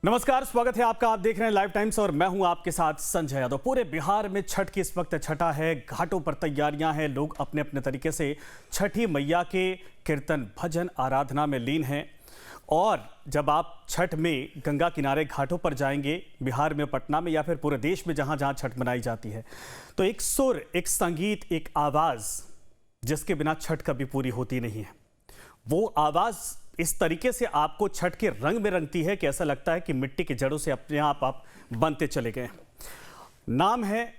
नमस्कार, स्वागत है आपका। आप देख रहे हैं लाइव टाइम्स और मैं हूं आपके साथ संजय यादव। पूरे बिहार में छठ की इस वक्त छठा है, घाटों पर तैयारियां हैं, लोग अपने अपने तरीके से छठी मैया के कीर्तन भजन आराधना में लीन हैं। और जब आप छठ में गंगा किनारे घाटों पर जाएंगे, बिहार में पटना में या फिर पूरे देश में जहां जहां छठ मनाई जाती है, तो एक सुर, एक संगीत, एक आवाज़ जिसके बिना छठ कभी पूरी होती नहीं है। वो आवाज़ इस तरीके से आपको छठ के रंग में रंगती है कि ऐसा लगता है कि मिट्टी की जड़ों से अपने आप बनते चले गए। नाम है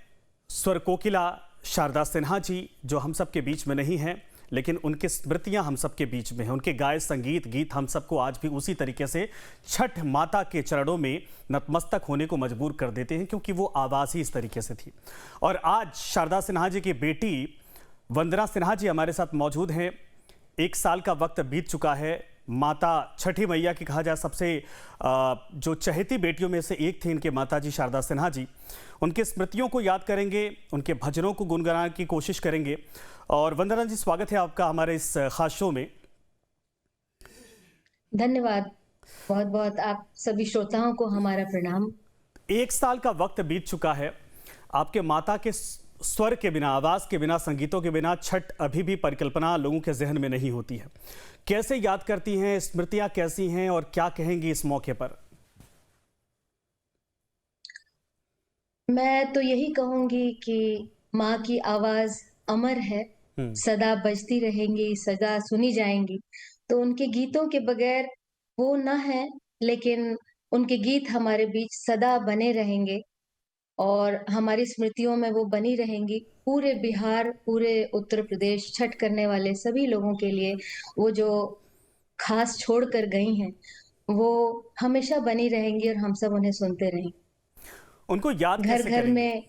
स्वर कोकिला शारदा सिन्हा जी, जो हम सब के बीच में नहीं हैं, लेकिन उनकी स्मृतियां हम सब के बीच में हैं। उनके गाए संगीत गीत हम सबको आज भी उसी तरीके से छठ माता के चरणों में नतमस्तक होने को मजबूर कर देते हैं, क्योंकि वो आवाज़ ही इस तरीके से थी। और आज शारदा सिन्हा जी की बेटी वंदना सिन्हा जी हमारे साथ मौजूद हैं। 1 साल का वक्त बीत चुका है। माता छठी मैया की कहा जाए सबसे जो चहेती बेटियों में से एक थी इनके माता जी शारदा सिन्हा जी। उनकी स्मृतियों को याद करेंगे, उनके भजनों को गुनगुनाने की कोशिश करेंगे। और वंदना जी, स्वागत है आपका हमारे इस खास शो में। धन्यवाद। बहुत बहुत आप सभी श्रोताओं को हमारा प्रणाम। 1 साल का वक्त बीत चुका है। आपके माता के स्वर के बिना, आवाज़ के बिना, संगीतों के बिना छठ अभी भी परिकल्पना लोगों के जहन में नहीं होती है। कैसे याद करती हैं, स्मृतियां कैसी हैं और क्या कहेंगी इस मौके पर? मैं तो यही कहूंगी कि माँ की आवाज अमर है, सदा बजती रहेंगी, सदा सुनी जाएंगी। तो उनके गीतों के बगैर वो न है, लेकिन उनके गीत हमारे बीच सदा बने रहेंगे और हमारी स्मृतियों में वो बनी रहेंगी। पूरे बिहार, पूरे उत्तर प्रदेश छठ करने वाले सभी लोगों के लिए वो जो खास छोड़ कर गई हैं, वो हमेशा बनी रहेंगी और हम सब उन्हें सुनते रहेंगे। उनको याद घर कैसे घर करेंगे? में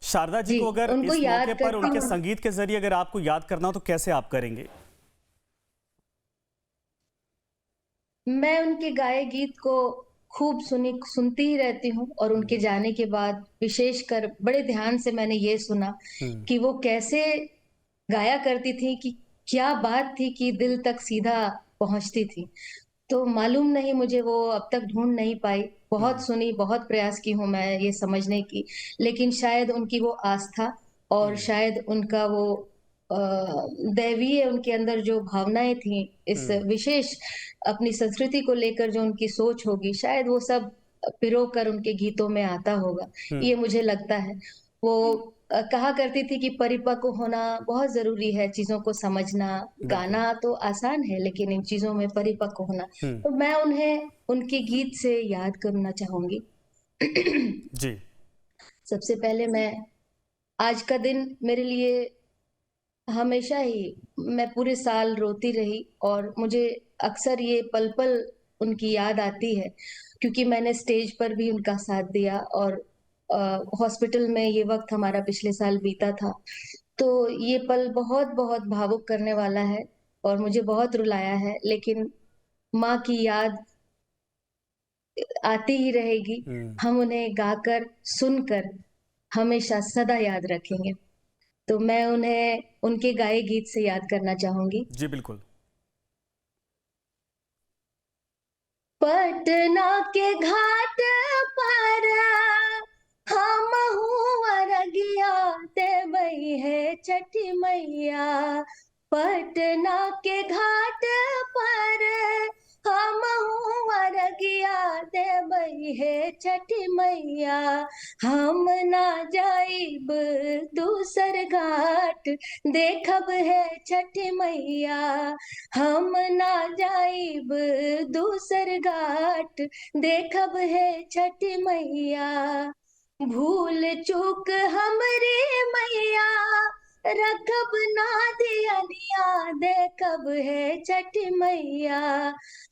शारदा जी जी, को अगर उनको इस मौके याद पर करती उनके हूँ। संगीत के जरिए अगर आपको याद करना हो तो कैसे आप करेंगे? मैं उनके गाए गीत को खूब सुनती ही रहती हूँ और उनके जाने के बाद विशेषकर बड़े ध्यान से मैंने ये सुना हम्म। कि वो कैसे गाया करती थी, कि क्या बात थी कि दिल तक सीधा पहुंचती थी। तो मालूम नहीं, मुझे वो अब तक ढूँढ नहीं पाई। बहुत हम्म। सुनी, बहुत प्रयास की हूँ मैं ये समझने की, लेकिन शायद उनकी वो आस्था और हम्म। शायद उनका वो अ, दैवीय उनके अंदर जो भावनाएँ थीं, इस हम्म। विशेष अपनी संस्कृति को लेकर जो उनकी सोच होगी, शायद वो सब पिरो कर उनके गीतों में आता होगा, हम्म। ये मुझे लगता है। वो कहा करती थी कि परिपक्व होना बहुत ज़रूरी है, चीज़ों को समझना। बिल्कुल। गाना तो आसान है, लेकिन इन चीज़ों में परिपक्व होना। हम्म। तो मैं उन्हें उनके गीत से याद करना चाहूँगी। जी। सबसे पहले मैं आज का दिन मेरे लिए हमेशा ही, मैं पूरे साल रोती रही और मुझे अक्सर ये पल-पल उनकी याद आती है, क्योंकि मैंने स्टेज पर भी उनका साथ दिया और हॉस्पिटल में ये वक़्त हमारा पिछले साल बीता था। तो ये पल बहुत-बहुत भावुक करने वाला है और मुझे बहुत रुलाया है, लेकिन माँ की याद आती ही रहेगी। हम्म। हम उन्हें गाकर, सुनकर हमेशा सदा याद रखेंगे। तो मैं उन्हें उनके गाए गीत से याद करना चाहूँगी। जी बिल्कुल। पटना के घाट पर हमहू अरगिया देवई है छठी मैया। पटना के घाट पर हमहू अरगिया देवई है छठी मैया। हम ना जाइब दूसर घाट, देखब है छठी मैया। हम ना जाइब दूसर घाट, देखब है छठी मैया। भूल चूक हमरे मैया, रखब ना दियनिया, देखब है छठी मैया।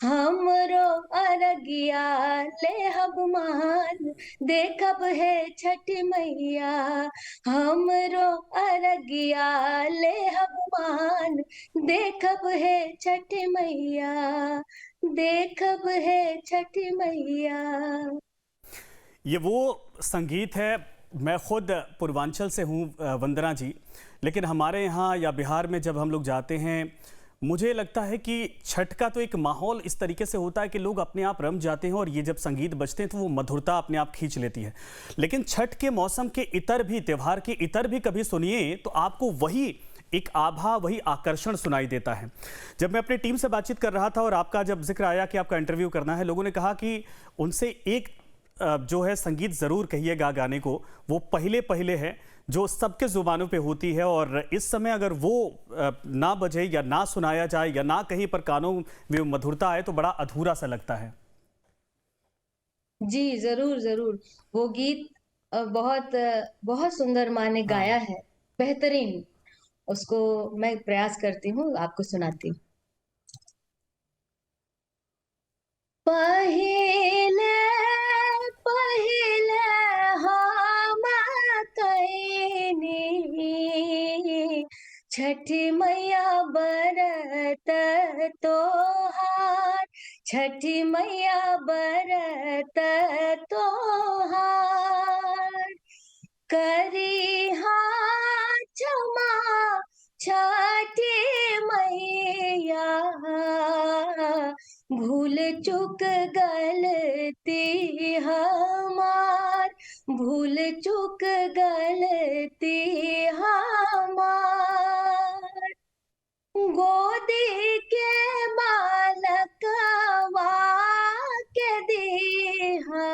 हमरो अरगिया लेहब मान, देखब है छठी मैया। हमरो अरगिया लेहब मान, देखब है छठी मैया, देखब है छठी मैया। ये वो संगीत है। मैं खुद पूर्वांचल से हूँ वंदना जी, लेकिन हमारे यहाँ या बिहार में जब हम लोग जाते हैं, मुझे लगता है कि छठ का तो एक माहौल इस तरीके से होता है कि लोग अपने आप रम जाते हैं और ये जब संगीत बजते हैं तो वो मधुरता अपने आप खींच लेती है। लेकिन छठ के मौसम के इतर भी, त्योहार के इतर भी कभी सुनिए तो आपको वही एक आभा, वही आकर्षण सुनाई देता है। जब मैं अपनी टीम से बातचीत कर रहा था और आपका जब जिक्र आया कि आपका इंटरव्यू करना है, लोगों ने कहा कि उनसे एक जो है संगीत ज़रूर कहिएगा गाने को, वो पहले पहले है जो सबके ज़ुबानों पे होती है, और इस समय अगर वो ना बजे या ना सुनाया जाए या ना कहीं पर कानों में मधुरता आए तो बड़ा अधूरा सा लगता है। जी, ज़रूर, ज़रूर। वो गीत बहुत सुंदर माँ ने गाया हाँ। है, बेहतरीन। उसको मैं प्रयास करती हूँ, आपको सुनाती हूँ। पहिले पहिले हम कइनी छठी मैया बरत तोहार, छठी मैया बरत तोहार। करिहा क्षमा छठी मैया, भूल चूक गलती हमार, भूल चूक गलती हमार। गोदी के बालकवा के दीहा,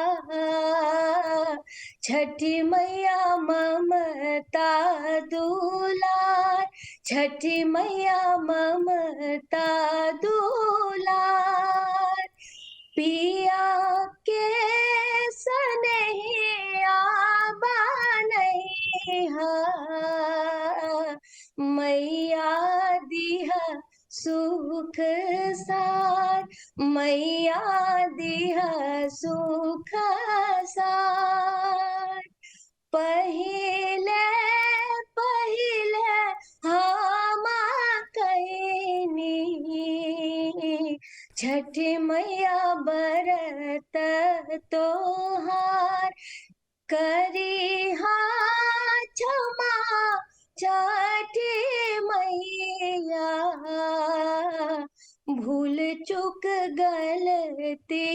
छठी मैया ममता दुलार, छठी मैया ममता दुलार। पिया के सनहिया बनैहा, मैया दिहा सुख सार, मैया दिहा सुख सार। पहिले पहिले हम कइनी छठी मैया बरत तोहार। करिहा क्षमा छठी मैया, भूल चूक गलती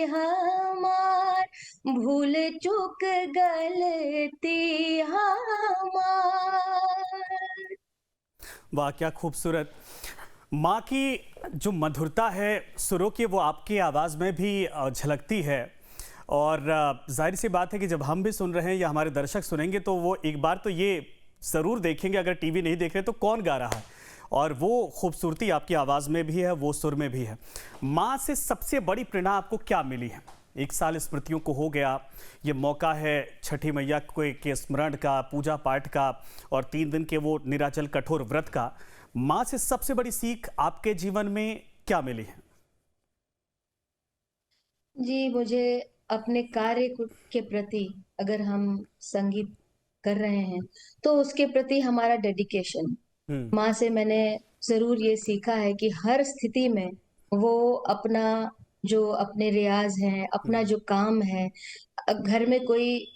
हमार, भूल चूक गलती हमार। वाह, क्या खूबसूरत। माँ की जो मधुरता है सुरों की, वो आपकी आवाज़ में भी झलकती है। और जाहिर सी बात है कि जब हम भी सुन रहे हैं या हमारे दर्शक सुनेंगे तो वो एक बार तो ये ज़रूर देखेंगे, अगर टीवी नहीं देख रहे तो कौन गा रहा है। और वो खूबसूरती आपकी आवाज़ में भी है, वो सुर में भी है। माँ से सबसे बड़ी प्रेरणा आपको क्या मिली है? एक साल स्मृतियों को हो गया, ये मौका है छठी मैया के स्मरण का, पूजा पाठ का, और 3 दिन के वो निराचल कठोर व्रत का। माँ से सबसे बड़ी सीख आपके जीवन में क्या मिली है? जी, मुझे अपने कार्य के प्रति, अगर हम संगीत कर रहे हैं, तो उसके प्रति हमारा डेडिकेशन। हम्म। माँ से मैंने ज़रूर ये सीखा है कि हर स्थिति में वो अपना जो अपने रियाज़ हैं, अपना हम्म। जो काम है, घर में कोई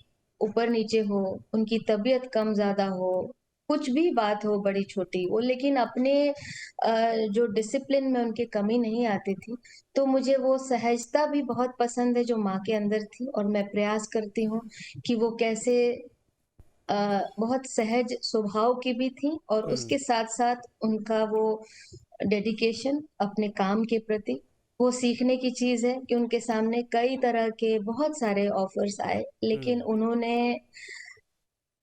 ऊपर-नीचे हो, उनकी तबीयत कम-ज़्यादा हो, कुछ भी बात हो बड़ी-छोटी, वो लेकिन अपने जो डिसिप्लिन में उनके कमी नहीं आती थी। तो मुझे वो सहजता भी बहुत पसंद है जो माँ के अंदर थी, और मैं प्रयास करती हूँ कि वो कैसे बहुत सहज स्वभाव की भी थी, और हम्म। उसके साथ-साथ उनका वो डेडिकेशन अपने काम के प्रति, वो सीखने की चीज़ है कि उनके सामने कई तरह के बहुत सारे ऑफ़र्स आए, लेकिन हम्म। उन्होंने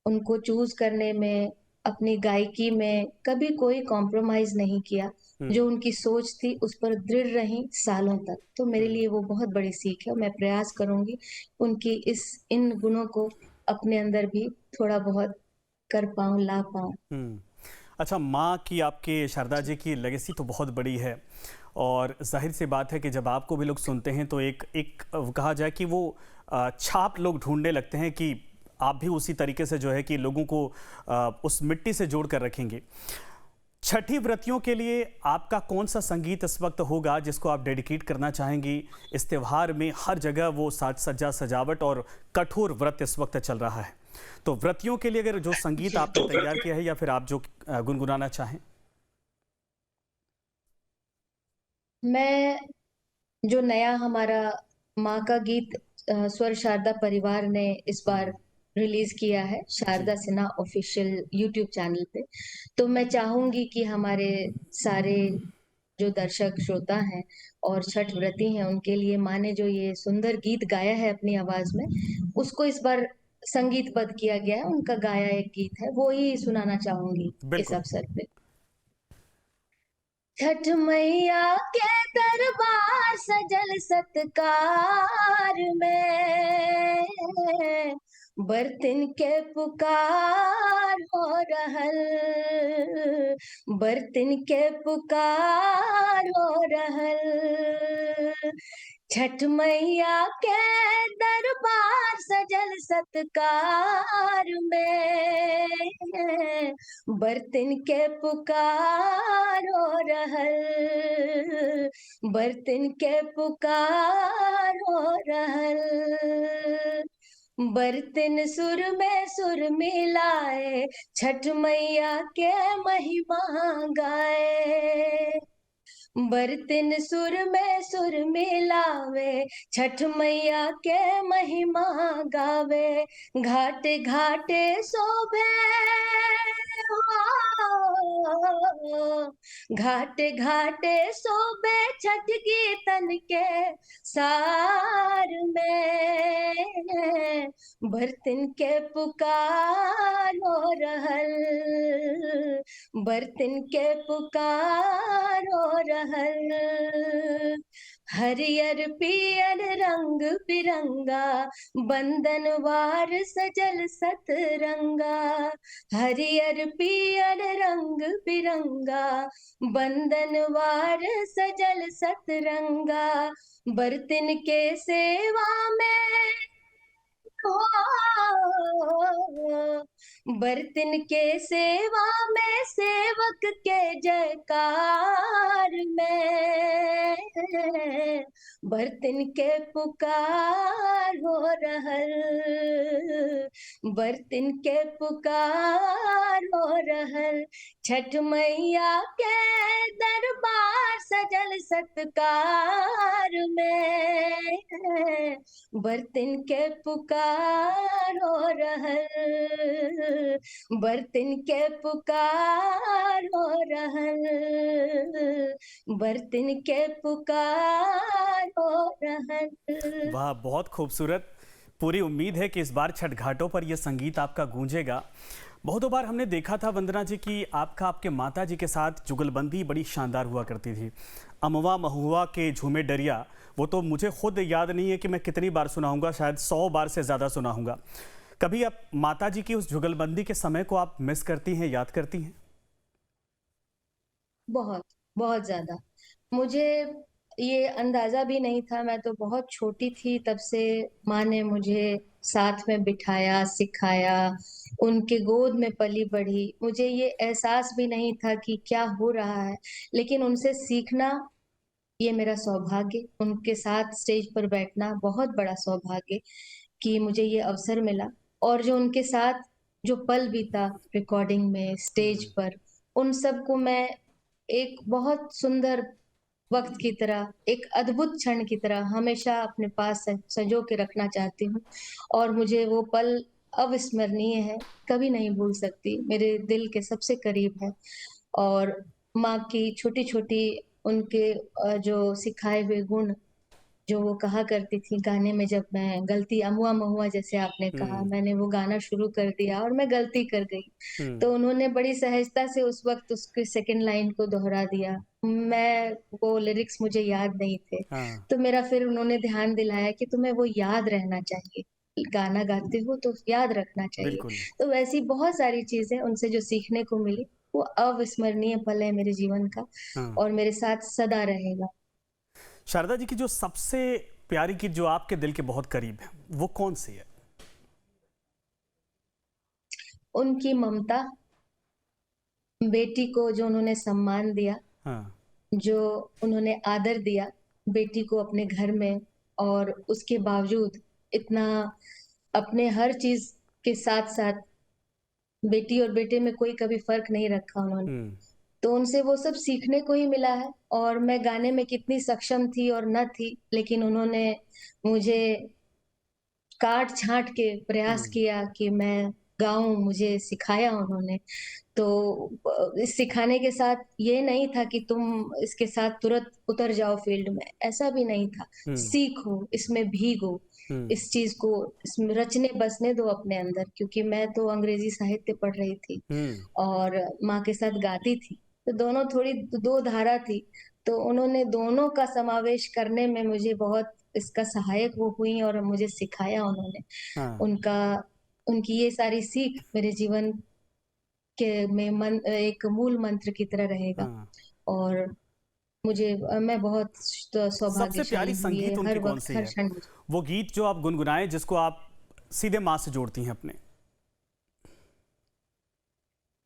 उनको चूज़ करने में, अपनी गायकी में कभी कोई कॉम्प्रोमाइज़ नहीं किया। हम्म। जो उनकी सोच थी उस पर दृढ़ रहीं सालों तक। तो मेरे हम्म। लिए वो बहुत बड़ी सीख है, और मैं प्रयास करूँगी उनकी इन गुणों को अपने अंदर भी थोड़ा बहुत कर पाऊँ, ला पाऊँ। हम्म। अच्छा, माँ की, आपके शारदा जी की लेगेसी तो बहुत बड़ी है, और जाहिर सी बात है कि जब आपको भी लोग सुनते हैं तो एक एक कहा जाए कि वो छाप लोग ढूंढने लगते हैं कि आप भी उसी तरीके से जो है कि लोगों को उस मिट्टी से जोड़ कर रखेंगे। छठी व्रतियों के लिए आपका कौन सा संगीत इस वक्त होगा जिसको आप डेडिकेट करना चाहेंगी? इस त्योहार में हर जगह वो साज सज्जा सजावट और कठोर व्रत इस वक्त चल रहा है, तो व्रतियों के लिए अगर जो संगीत जी, आपने तैयार किया है या फिर आप जो गुनगुनाना चाहें। मैं जो नया हमारा माँ का गीत स्वर शारदा परिवार ने इस बार हुँ, रिलीज़ किया है, जी, Sharda Sinha official YouTube channel पे। तो मैं चाहूँगी कि हमारे सारे जो दर्शक श्रोता हैं और छठ व्रती हैं, उनके लिए माँ ने जो ये सुंदर गीत गाया है अपनी आवाज़ में, उसको इस बार संगीतबद्ध किया गया है, उनका गाया एक गीत है, वो ही सुनाना चाहूँगी इस बिल्कुल। अवसर पे। छठ मैया के दरबार सजल सत्कार में बर्तन के पुकार हो रहल, बर्तन के पुकार हो रहल। छठ मैया के दरबार सजल सत्कार में बर्तन के पुकार हो रहल, बर्तन के पुकार हो रहल। बर्तन सुर मिलाए, छठ मैया के महिमा गाए। बर्तन सुर मिलावे, छठ मैया के महिमा गावे। घाटे घाटे शोभे हो, घाटे घाटे शोभे छठ गीतन के सार में बर्तन के पुकार हो रहल, बर्तन के पुकार हो रहल। हरियर पियर रंग बिरंगा बंदनवार सजल सतरंगा। हरियर पियर रंग बिरंगा बंदनवार सजल सतरंगा। बर्तन के सेवा में बर्तन के सेवा में सेवक के जयकार में बर्तन के पुकार हो रहल, बर्तन के पुकार हो रहल। छठ मैया के दरबार सजल सत्कार में बर्तन के पुकार हो रहल, बर्तन के पुकार हो रहल, बर्तन के पुकार हो रहल। वाह! बहुत खूबसूरत। पूरी उम्मीद है कि इस बार छठ घाटों पर ये संगीत आपका गूंजेगा। बहुतों बार हमने देखा था वंदना जी कि आपके माता जी के साथ जुगलबंदी बड़ी शानदार हुआ करती थी। अमवा महुआ के झूमे डरिया, वो तो मुझे खुद याद नहीं है कि मैं कितनी बार सुना हूँगा, शायद 100 बार से ज़्यादा सुना हूँगा। कभी आप माता जी की उस जुगलबंदी के समय को आप मिस करती हैं, याद करती हैं? बहुत, बहुत ज़्यादा। मुझे ये अंदाज़ा भी नहीं था, मैं तो बहुत छोटी थी तब से माँ ने मुझे साथ में बिठाया, सिखाया, उनके गोद में पली-बढ़ी। मुझे ये एहसास भी नहीं था कि क्या हो रहा है, लेकिन उनसे सीखना ये मेरा सौभाग्य, उनके साथ स्टेज पर बैठना बहुत बड़ा सौभाग्य कि मुझे ये अवसर मिला और जो उनके साथ जो पल बीता रिकॉर्डिंग में, स्टेज हुँ, पर, उन सबको मैं एक बहुत सुंदर वक़्त की तरह, एक अद्भुत क्षण की तरह हमेशा अपने पास संजो के रखना चाहती हूँ और मुझे वो पल अविस्मरणीय है, कभी नहीं भूल सकती, मेरे दिल के सबसे करीब है। और माँ की छोटी-छोटी उनके जो सिखाए हुए गुण जो वो कहा करती थी गाने में जब मैं गलती अमुआ-महुआ जैसे आपने कहा, हुँ, मैंने वो गाना शुरू कर दिया और मैं गलती कर गई। हुँ। तो उन्होंने बड़ी सहजता से उस वक़्त उसके सेकंड लाइन को दोहरा दिया। मैं वो लिरिक्स मुझे याद नहीं थे। हाँ, तो मेरा फिर उन्होंने ध्यान दिलाया कि तुम्हें वो याद रहना चाहिए। गाना गाते हो तो याद रखना चाहिए। बिल्कुल। तो वैसी बहुत सारी चीज़ें उनसे जो सीखने को मिली, वो अविस्मरणीय पल है मेरे जीवन का हाँ। और मेरे साथ सदा रहेगा। शारदा जी की जो सबसे प्यारी गीत जो आपके दिल के बहुत करीब है, वो कौन-सी है? उनकी ममता, बेटी को जो उन्होंने सम्मान दिया, हाँ। जो उन्होंने आदर दिया बेटी को अपने घर में और उसके बावजूद इतना अपने हर चीज़ के साथ-साथ बेटी और बेटे में कोई कभी फ़र्क नहीं रखा उन्होंने। हुँ, तो उनसे वो सब सीखने को ही मिला है और मैं गाने में कितनी सक्षम थी और न थी, लेकिन उन्होंने मुझे काट-छाँट के प्रयास हुँ, किया कि मैं गाऊँ, मुझे सिखाया उन्होंने। तो इस सिखाने के साथ ये नहीं था कि तुम इसके साथ तुरंत उतर जाओ फ़ील्ड में, ऐसा भी नहीं था। हुँ, सीखो, इसमें भीगो, हुँ, इस चीज़ को इसमें रचने-बसने दो अपने अंदर क्योंकि मैं तो अंग्रेज़ी साहित्य पढ़ रही थी हुँ, और माँ के साथ गाती थी। तो दोनों थोड़ी 2 धारा थी, तो उन्होंने दोनों का समावेश करने में मुझे बहुत इसका सहायक वो हुई और मुझे सिखाया उन्होंने। हाँ, उनका उनकी ये सारी सीख मेरे जीवन के में एक मूल मंत्र की तरह रहेगा हाँ। और मुझे मैं बहुत सबसे सौभाग्यशाली प्यारी हूँ ये संगीत उनकी हर वक़्त, कौन-सी हर है? क्षण मुझे वो गीत जो आप गुनगुनाएँ जिसको आप सीधे माँ से जोड़ती हैं अपने?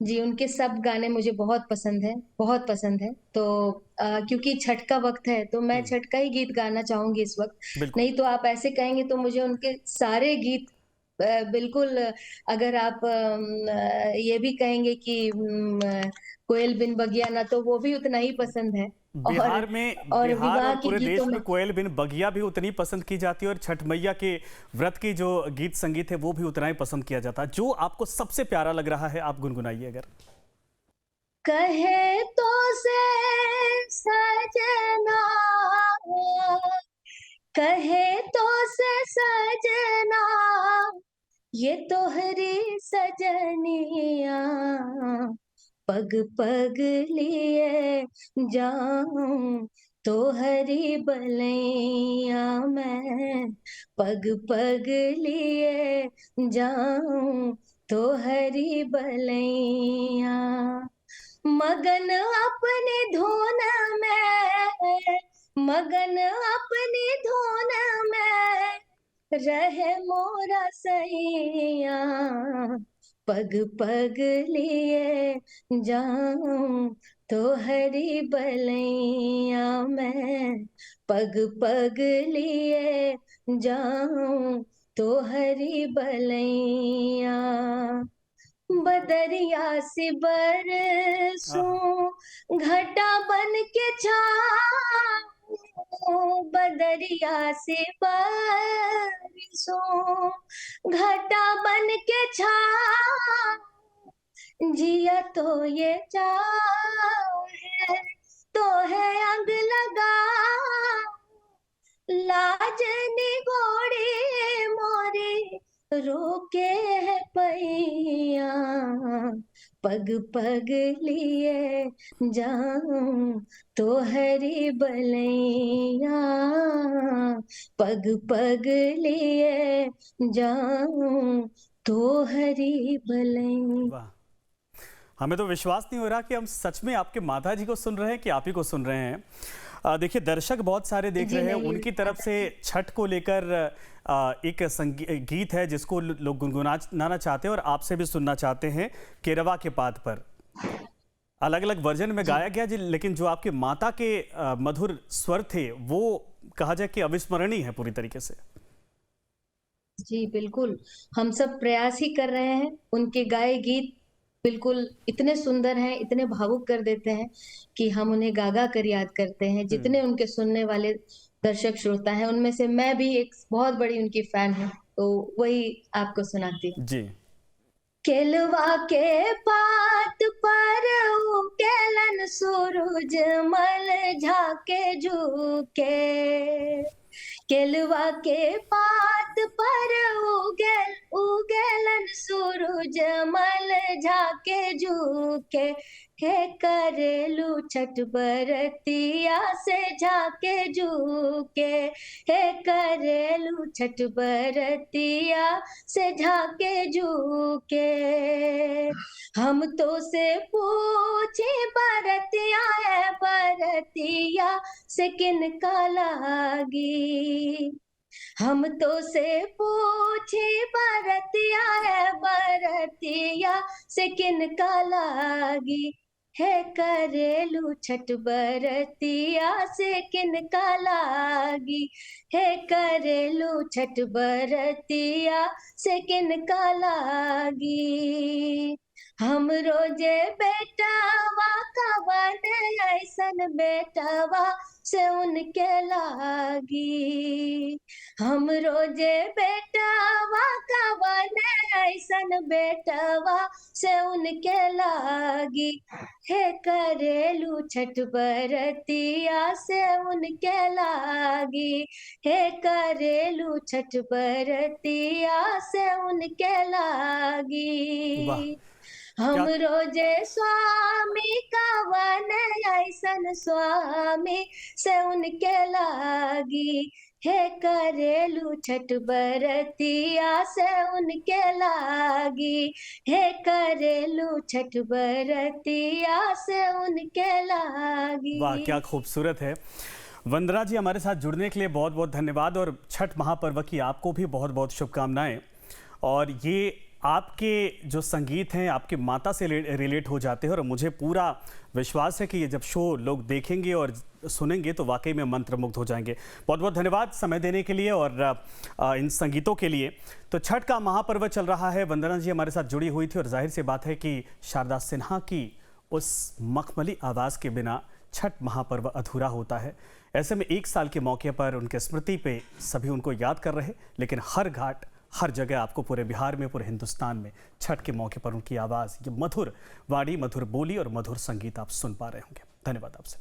जी, उनके सब गाने मुझे बहुत पसंद हैं, बहुत पसंद हैं। तो क्योंकि छठ का वक़्त है, तो मैं हुँ, छठ का ही गीत गाना चाहूँगी इस वक़्त। बिल्कुल। नहीं तो आप ऐसे कहेंगे तो मुझे उनके सारे गीत बिल्कुल अगर आप ये भी कहेंगे कि कोयल बिन बगिया ना तो वो भी उतना ही पसंद है। और और बिहार विवाह और के पूरे गीतों देश में में कोयल बिन बगिया भी उतनी पसंद की जाती है और छठ मैया के व्रत की जो गीत संगीत है वो भी उतना ही पसंद किया जाता है। जो आपको सबसे प्यारा लग रहा है आप गुनगुनाइए अगर। कहे तो से सजना कहे तो से सजना ये तोहरी सजनिया पग पग लिए जाऊं तोहरी बलैया मैं पग पग लिए जाऊं तोहरी बलैया मगन अपनी धुन में मगन अपनी धुन में रहे मोरा सैया पग पग लिए जाऊं तो हरी बलैया मैं पग पग लिए जाऊं तो हरी बलैया बदरिया से आहा! बरसों घटा बन के छाऊं बदरिया से बरसों घटा बन के छाऊं जिया तो ये चाहे तो है अग लगा लाज निगोड़ी मोरी रोके है पैया पग पग लिए जाऊं तो हरी बलैया पग पग लिए जाऊं तो हरी बलैया वाह! हमें तो विश्वास नहीं हो रहा कि हम सच में आपके माताजी को सुन रहे हैं कि आप ही को सुन रहे हैं। देखिए दर्शक बहुत सारे देख जी रहे हैं, नहीं उनकी तरफ से छठ को लेकर एक गीत है जिसको लोग गुनगुनाना चाहते हैं और आपसे भी सुनना चाहते हैं, केरवा के पात पर। अलग-अलग वर्जन में जी गाया गया लेकिन जो आपकी माता के मधुर स्वर थे, वो कहा जाए कि अविस्मरणीय है पूरी तरीके से। जी, बिल्कुल। हम सब प्रयास ही कर रहे हैं। उनके गाए गीत बिल्कुल इतने सुंदर हैं, इतने भावुक कर देते हैं कि हम उन्हें गा-गा कर याद करते हैं। हुँ, जितने उनके सुनने वाले दर्शक श्रोता हैं, उनमें से मैं भी एक बहुत बड़ी उनकी फ़ैन हूँ। तो वही आपको सुनाती हूँ। जी। केलवा के पात पर उकेलन सूरज मल झाके झुके केलवा के पात पर उगेलन सूरज मल झाके झुके हे करेलू छठ बरतिया से झाके झुके हे करेलू छठ बरतिया से झाके झुके हम तो से पूछे बरतिया है बरतिया से किनका लागी हम तो से पूछे बरतिया है बरतिया से किनका लागी है करेलू छठ बरतिया से किनका लागी है करेलू छठ बरतिया से किनका लागी हमरो जे बेटावा कवन ऐसन बेटावा से उनके लागी। हमरो जे बेटावा कवन ऐसन बेटावा से उनके लागी। हे करेलू छठ बरतिया से उनके लागी। हे करेलू छठ बरतिया से उनके वाह! लागी। क्या हमरो जे स्वामी कवन ऐसन स्वामी से उनके लागी। हे करेलू छठ बरतिया से उनके लागी। हे करेलू छठ बरतिया से उनके वाह! लागी। क्या खूबसूरत है। वंदना जी, हमारे साथ जुड़ने के लिए बहुत-बहुत धन्यवाद और छठ महापर्व की आपको भी बहुत-बहुत शुभकामनाएँ। और ये आपके जो संगीत हैं आपकी माता से रिलेट हो जाते हैं और मुझे पूरा विश्वास है कि ये जब शो लोग देखेंगे और सुनेंगे तो वाकई में मंत्रमुग्ध हो जाएंगे। बहुत-बहुत धन्यवाद समय देने के लिए और इन संगीतों के लिए। तो छठ का महापर्व चल रहा है, वंदना जी हमारे साथ जुड़ी हुई थी और जाहिर सी बात है कि शारदा सिन्हा की उस मखमली आवाज़ के बिना छठ महापर्व अधूरा होता है। ऐसे में 1 साल के मौके पर उनके स्मृति पे सभी उनको याद कर रहे, लेकिन हर घाट हर जगह आपको पूरे बिहार में, पूरे हिंदुस्तान में छठ के मौके पर उनकी आवाज़, ये मधुर वाणी, मधुर बोली और मधुर संगीत आप सुन पा रहे होंगे। धन्यवाद आपसे।